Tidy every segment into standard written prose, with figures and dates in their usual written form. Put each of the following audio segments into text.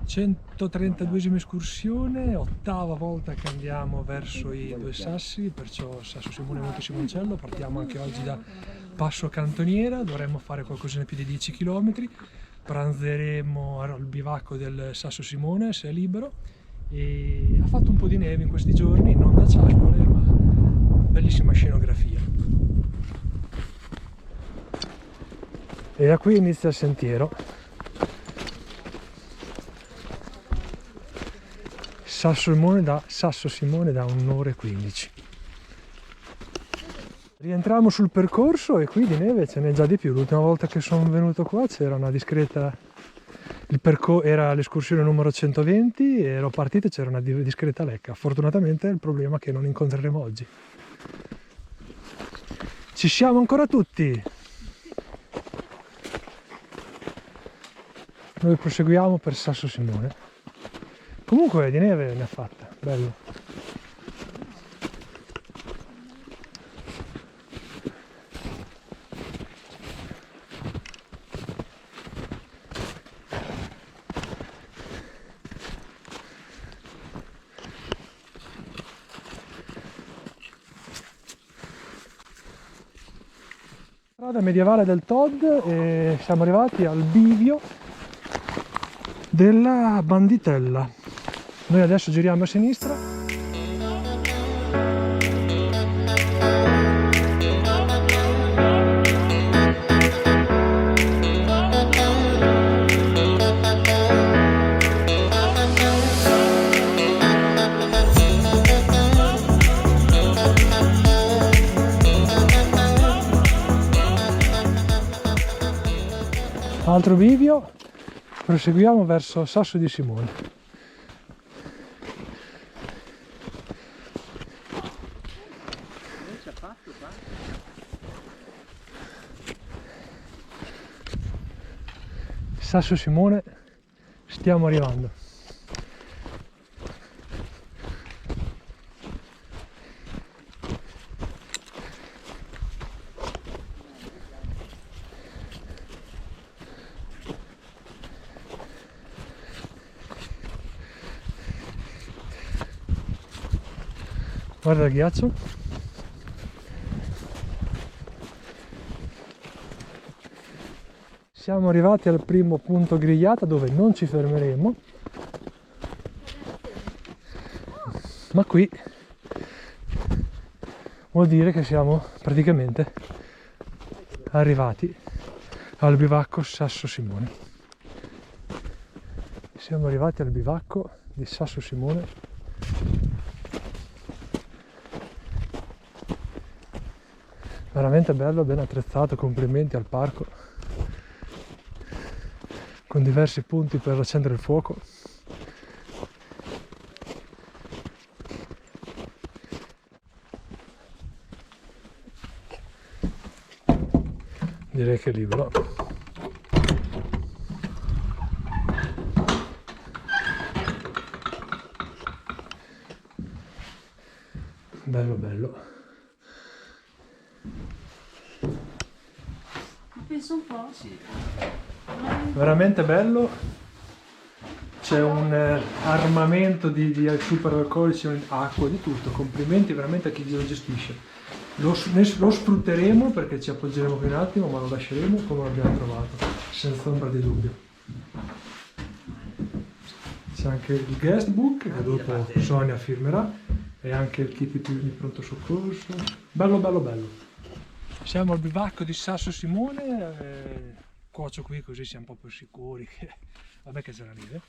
132esima escursione, ottava volta che andiamo verso i Due Sassi, perciò Sasso Simone e Monte Simoncello. Partiamo anche oggi da Passo Cantoniera, dovremmo fare qualcosina più di 10 km, pranzeremo al bivacco del Sasso Simone se è libero, e ha fatto un po' di neve in questi giorni, non da ciaspole, ma bellissima scenografia. E da qui inizia il sentiero. Sasso Simone da 1 ora e 15. Rientriamo sul percorso e qui di neve ce n'è già di più. L'ultima volta che sono venuto qua c'era una discreta... era l'escursione numero 120 e ero partito e c'era una discreta lecca. Fortunatamente il problema è che non incontreremo oggi. Ci siamo ancora tutti! Noi proseguiamo per Sasso Simone. Comunque di neve ne ha fatta, bello. Strada medievale del Tod e siamo arrivati al bivio della Banditella. Noi adesso giriamo a sinistra. Altro bivio, proseguiamo verso Sasso di Simone. Sasso Simone, stiamo arrivando. Guarda il ghiaccio. Siamo arrivati al primo punto grigliata dove non ci fermeremo, ma qui vuol dire che siamo praticamente arrivati al bivacco Sasso Simone. Siamo arrivati al bivacco di Sasso Simone. Veramente bello, ben attrezzato, complimenti al parco, con diversi punti per accendere il fuoco. Direi che è libero. Bello bello. Penso un po'. Sì. Veramente bello. C'è un armamento di superalcolici, acqua, di tutto. Complimenti veramente a chi lo gestisce. Lo sfrutteremo perché ci appoggeremo qui un attimo, ma lo lasceremo come l'abbiamo trovato, senza ombra di dubbio. C'è anche il guest book che dopo Sonia firmerà e anche il kit di pronto soccorso. Bello bello bello. Siamo al bivacco di Sasso Simone, cuocio qui così siamo un po' più sicuri che... vabbè che c'è la neve.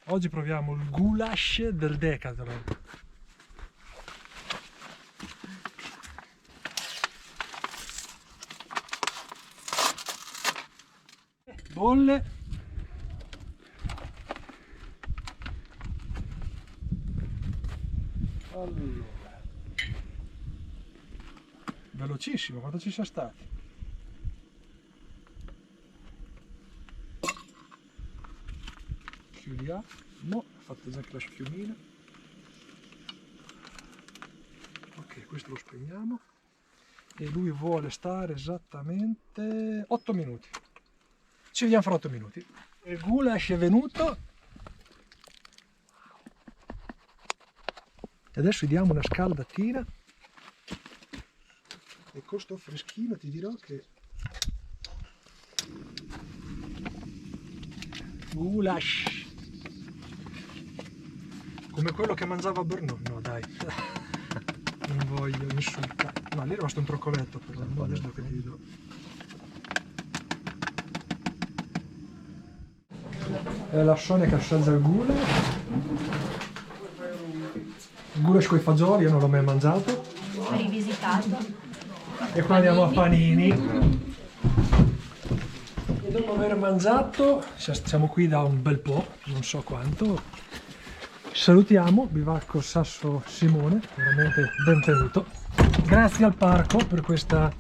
Oggi proviamo il goulash del Decathlon. Bolle. Allora. Velocissimo, quanto ci sono stati? Chiudiamo, ho fatto già anche la schiumina. Ok, questo lo spegniamo e lui vuole stare esattamente 8 minuti. Ci vediamo fra 8 minuti. Il goulash è venuto, E adesso gli diamo una scaldatina e con sto freschino ti dirò che goulash come quello che mangiava Bernon. No dai, non voglio insultare. No, lì è rimasto un troccoletto però, adesso che ti do. È lascione che assaggia il goulash. Il goulash con i fagioli, io non l'ho mai mangiato. Rivisitato. E qua andiamo a panini. E dopo aver mangiato, siamo qui da un bel po', non so quanto. Salutiamo Bivacco Sasso Simone, veramente benvenuto. Grazie al parco per questa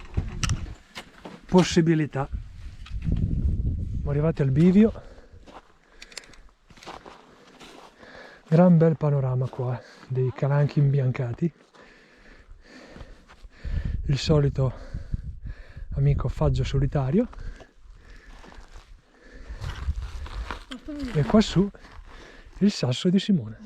possibilità. Siamo arrivati al bivio. Gran bel panorama qua, dei calanchi imbiancati. Il solito amico faggio solitario. E qua su il sasso di Simone.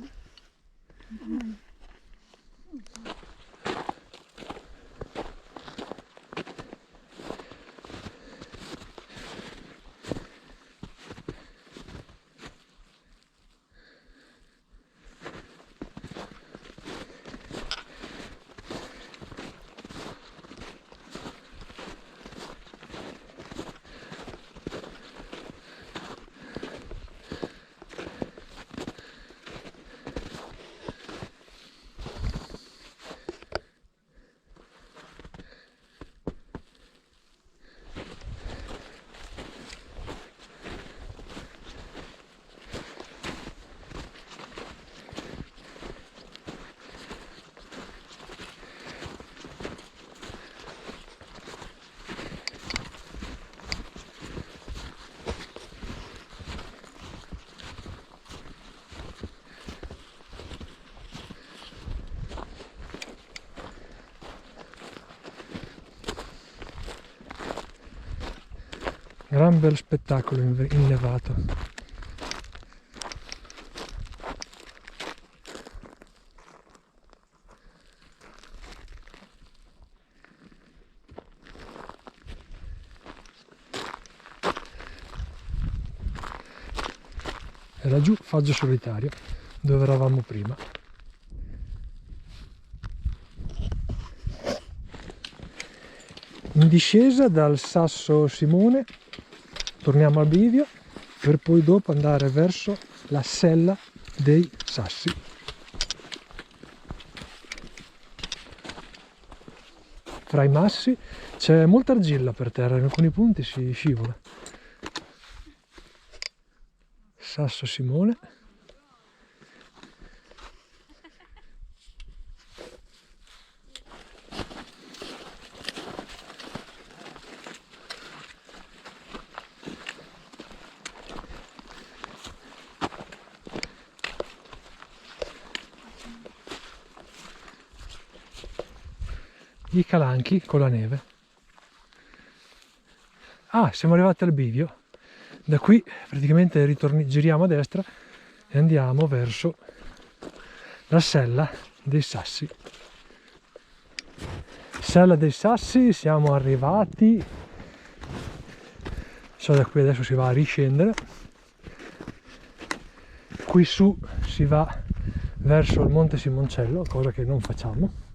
Gran bel spettacolo innevato. E laggiù faggio solitario, dove eravamo prima. In discesa dal Sasso Simone torniamo al bivio per poi dopo andare verso la sella dei Sassi. Fra i massi c'è molta argilla per terra, in alcuni punti si scivola. Sasso Simone. I calanchi con la neve. Ah, siamo arrivati al bivio. Da qui praticamente giriamo a destra e andiamo verso la sella dei Sassi. Sella dei Sassi, siamo arrivati. So, da qui adesso si va a riscendere. Qui su si va verso il Monte Simoncello, cosa che non facciamo.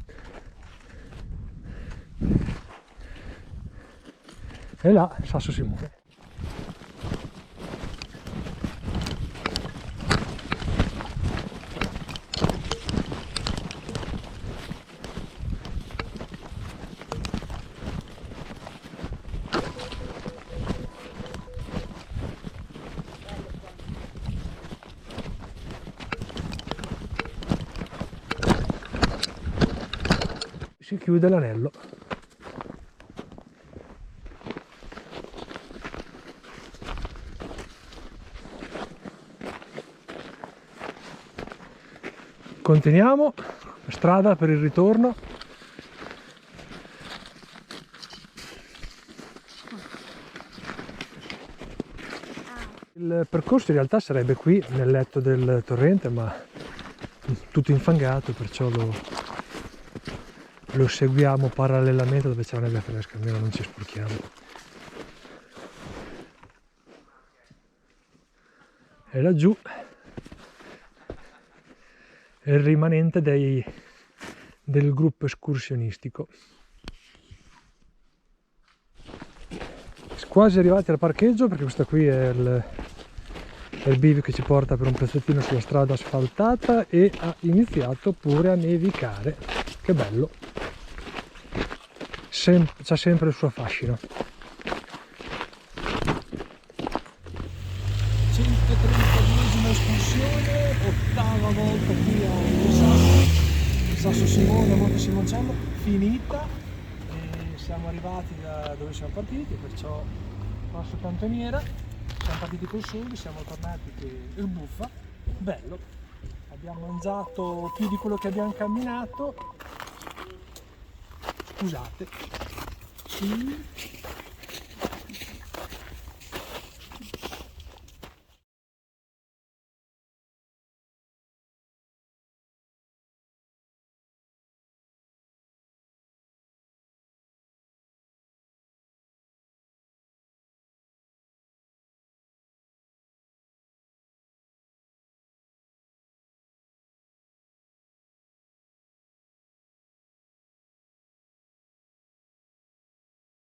E là Sasso Simone. Si chiude l'anello. Continuiamo la strada per il ritorno. Il percorso in realtà sarebbe qui nel letto del torrente, ma tutto infangato, perciò lo seguiamo parallelamente dove c'è la neve fresca, almeno non ci sporchiamo. E laggiù è il rimanente del gruppo escursionistico. Quasi arrivati al parcheggio, perché questa qui è il bivio che ci porta per un pezzettino sulla strada asfaltata, e ha iniziato pure a nevicare. Che bello! C'ha sempre il suo fascino. 132esima escursione, ottava volta qui a Sasso Simone, Monte Simoncello, finita, e siamo arrivati da dove siamo partiti, perciò Passo Cantoniera, siamo partiti col sud, siamo tornati che sbuffa, bello, abbiamo mangiato più di quello che abbiamo camminato, scusate, sì.